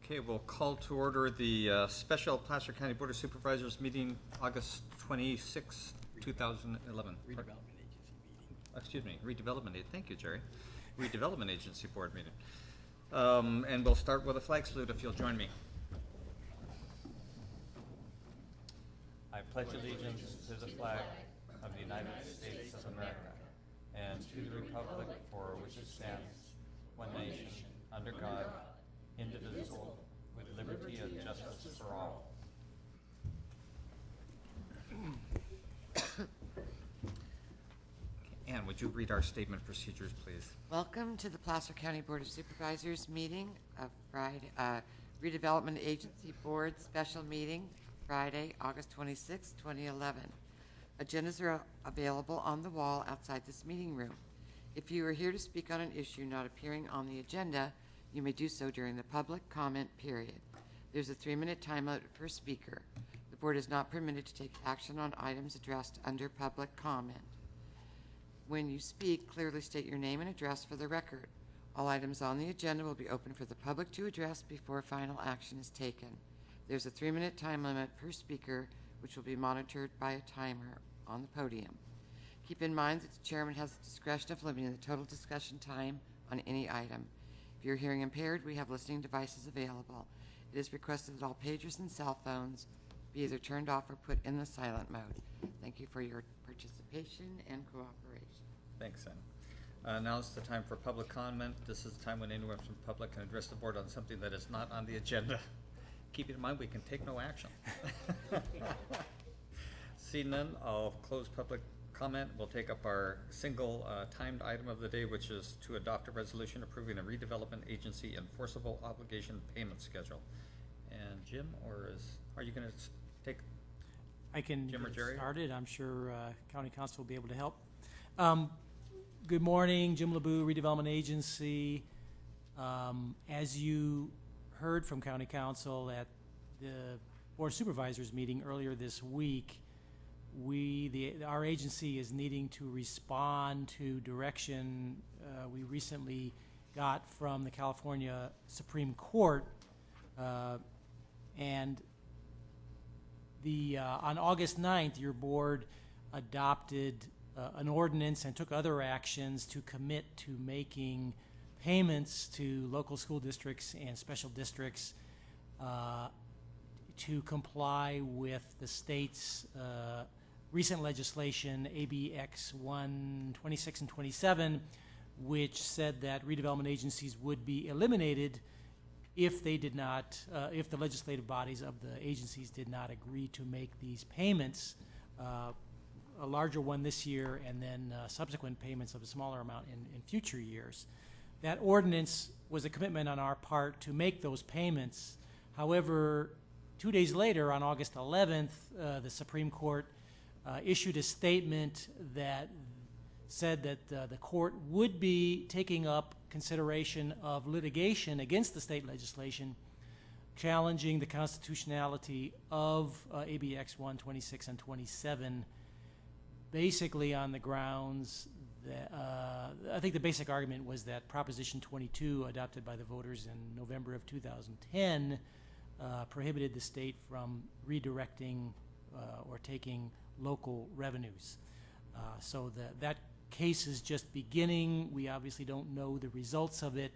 Okay, we'll call to order the special Placer County Board of Supervisors meeting August 26, 2011. Redevelopment Agency meeting. Excuse me, thank you, Jerry. Redevelopment Agency Board meeting. And we'll start with a flag salute if you'll join me. I pledge allegiance to the flag of the United States of America and to the republic for which it stands, one nation, under God, indivisible, with liberty and justice for all. Ann, would you read our statement of procedures, please? Welcome to the Placer County Board of Supervisors meeting of Friday, Redevelopment Agency Board special meeting, Friday, August 26, 2011. Agendas are available on the wall outside this meeting room. If you are here to speak on an issue not appearing on the agenda, you may do so during the public comment period. There's a 3-minute time limit per speaker. The board is not permitted to take action on items addressed under public comment. When you speak, clearly state your name and address for the record. All items on the agenda will be open for the public to address before final action is taken. There's a 3-minute time limit per speaker, which will be monitored by a timer on the podium. Keep in mind that the chairman has the discretion of limiting the total discussion time on any item. If you're hearing impaired, we have listening devices available. It is requested that all pagers and cell phones be either turned off or put in the silent mode. Thank you for your participation and cooperation. Thanks, Ann. Now is the time for public comment. This is the time when anyone from the public can address the board on something that is not on the agenda. Keep in mind we can take no action. Seeing none, I'll close public comment. We'll take up our single timed item of the day, which is to adopt a resolution approving a redevelopment agency enforceable obligation payment schedule. And Jim, are you going to take? I can Jim or Jerry? get started. I'm sure County Council will be able to help. Good morning, Jim LeBou, Redevelopment Agency. As you heard from County Council at the Board of Supervisors meeting earlier this week, our agency is needing to respond to direction we recently got from the California Supreme Court, and on August 9th, your board adopted an ordinance and took other actions to commit to making payments to local school districts and special districts to comply with the state's recent legislation, ABX 126 and 27, which said that redevelopment agencies would be eliminated if they did not, if the legislative bodies of the agencies did not agree to make these payments, a larger one this year and then subsequent payments of a smaller amount in future years. That ordinance was a commitment on our part to make those payments. However, 2 days later, on August 11th, the Supreme Court issued a statement that said that the court would be taking up consideration of litigation against the state legislation challenging the constitutionality of ABX 126 and 27, basically on the grounds that I think the basic argument was that Proposition 22, adopted by the voters in November of 2010, prohibited the state from redirecting or taking local revenues. So that case is just beginning. We obviously don't know the results of it.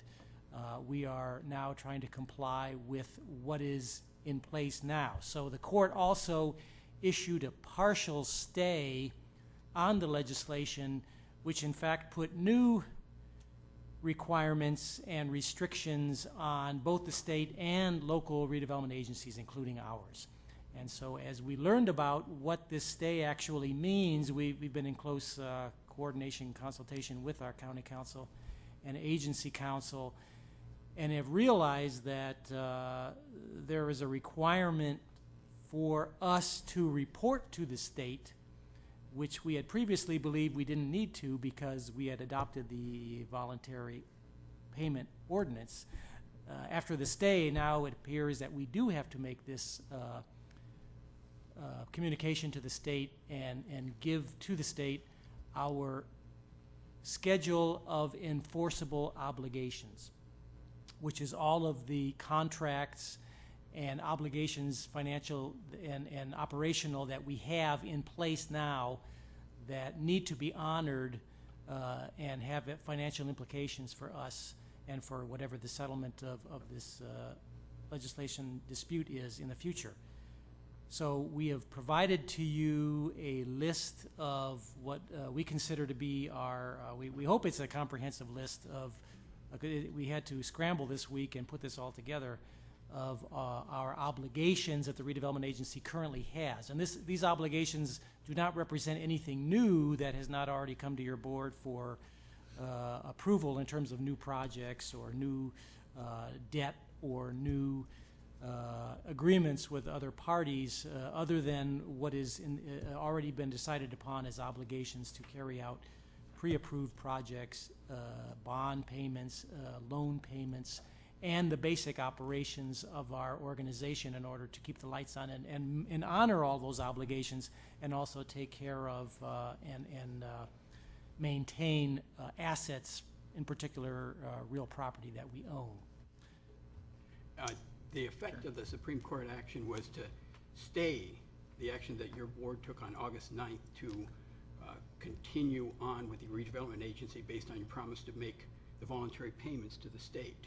We are now trying to comply with what is in place now. So the court also issued a partial stay on the legislation, which in fact put new requirements and restrictions on both the state and local redevelopment agencies, including ours. And so as we learned about what this stay actually means, we've been in close coordination, consultation with our county council and agency council, and have realized that there is a requirement for us to report to the state, which we had previously believed we didn't need to because we had adopted the voluntary payment ordinance. After the stay, now it appears that we do have to make this communication to the state and give to the state our schedule of enforceable obligations. which is all of the contracts and obligations, financial and operational, that we have in place now that need to be honored and have financial implications for us and for whatever the settlement of this legislation dispute is in the future. So we have provided to you a list of what we consider to be our, we hope it's a comprehensive list of, we had to scramble this week and put this all together, of our obligations that the redevelopment agency currently has. And these obligations do not represent anything new that has not already come to your board for approval in terms of new projects or new debt or new agreements with other parties, other than what is already been decided upon as obligations to carry out pre-approved projects, bond payments, loan payments, and the basic operations of our organization in order to keep the lights on and honor all those obligations, and also take care of and maintain assets, in particular real property that we own. The effect of the Supreme Court action was to stay the action that your board took on August 9th to continue on with the redevelopment agency based on your promise to make the voluntary payments to the state.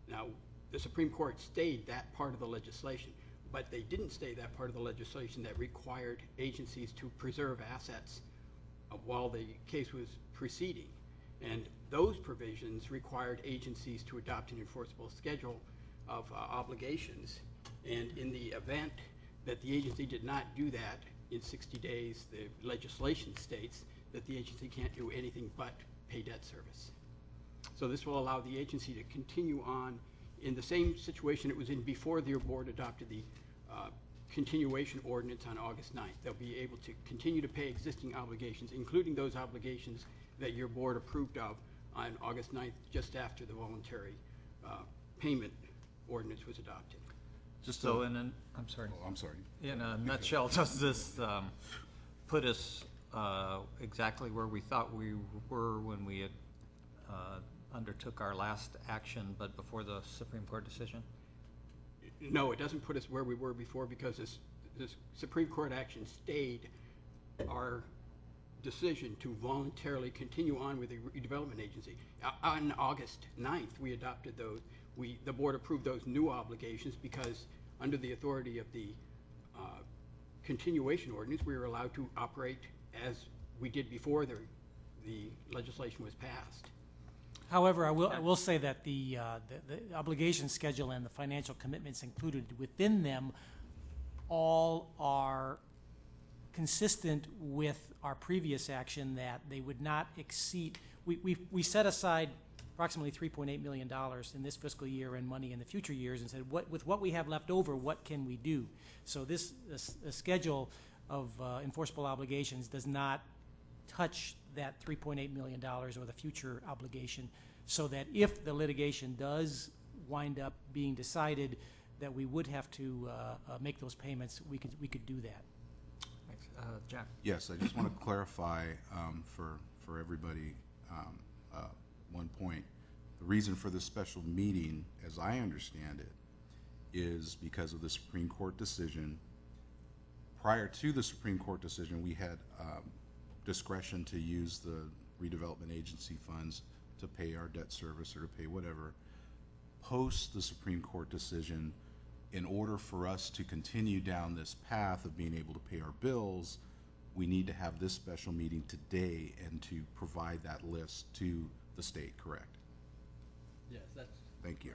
Now, the Supreme Court stayed that part of the legislation, but they didn't stay that part of the legislation that required agencies to preserve assets while the case was proceeding. And those provisions required agencies to adopt an enforceable schedule of obligations. And in the event that the agency did not do that in 60 days, the legislation states that the agency can't do anything but pay debt service. So this will allow the agency to continue on in the same situation it was in before your board adopted the continuation ordinance on August 9th. They'll be able to continue to pay existing obligations, including those obligations that your board approved of on August 9th, just after the voluntary payment ordinance was adopted. Just so I'm sorry. Oh, I'm sorry. In a nutshell, does this put us exactly where we thought we were when we had undertook our last action, but before the Supreme Court decision? No, it doesn't put us where we were before, because this Supreme Court action stayed our decision to voluntarily continue on with the redevelopment agency. On August 9th, we adopted those. The board approved those new obligations because under the authority of the continuation ordinance, we were allowed to operate as we did before the legislation was passed. However, I will say that the obligation schedule and the financial commitments included within them all are consistent with our previous action, that they would not exceed. We set aside approximately $3.8 million in this fiscal year and money in the future years, and said, with what we have left over, what can we do? So this schedule of enforceable obligations does not touch that $3.8 million or the future obligation, so that if the litigation does wind up being decided that we would have to make those payments, we could do that. Thanks. Jack? Yes, I just want to clarify for everybody one point. The reason for this special meeting, as I understand it, is because of the Supreme Court decision. Prior to the Supreme Court decision, we had discretion to use the redevelopment agency funds to pay our debt service or to pay whatever. Post the Supreme Court decision, in order for us to continue down this path of being able to pay our bills, we need to have this special meeting today and to provide that list to the state, correct? Yes, that's Thank you.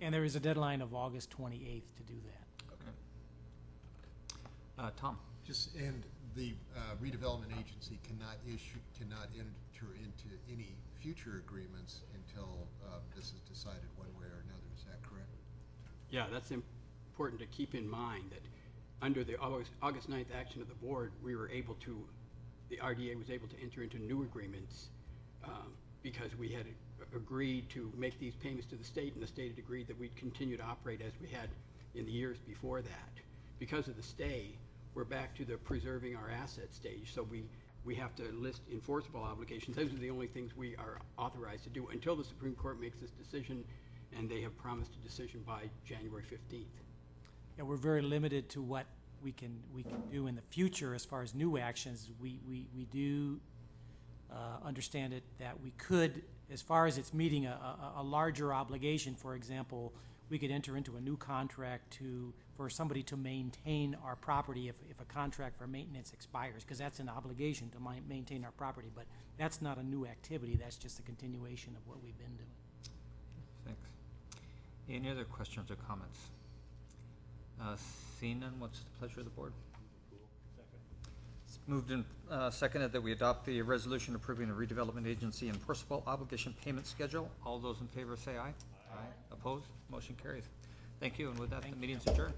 And there is a deadline of August 28th to do that. Okay. Tom? And the redevelopment agency cannot enter into any future agreements until this is decided one way or another. Is that correct? Yeah, that's important to keep in mind, that under the August 9th action of the board, the RDA was able to enter into new agreements because we had agreed to make these payments to the state, and the state had agreed that we'd continue to operate as we had in the years before that. Because of the stay, we're back to the preserving our asset stage. So we we have to list enforceable obligations. Those are the only things we are authorized to do until the Supreme Court makes this decision, and they have promised a decision by January 15th. Yeah, we're very limited to what we can do in the future as far as new actions. We do understand it that we could, as far as it's meeting a larger obligation, for example, we could enter into a new contract for somebody to maintain our property if a contract for maintenance expires, because that's an obligation to maintain our property, but that's not a new activity, that's just a continuation of what we've been doing. Thanks. Any other questions or comments? Seeing none, what's the pleasure of the board? It's moved and seconded that we adopt the resolution approving the redevelopment agency enforceable obligation payment schedule. All those in favor say aye. Aye. Opposed? Motion carries. Thank you, and with that, the meeting's adjourned.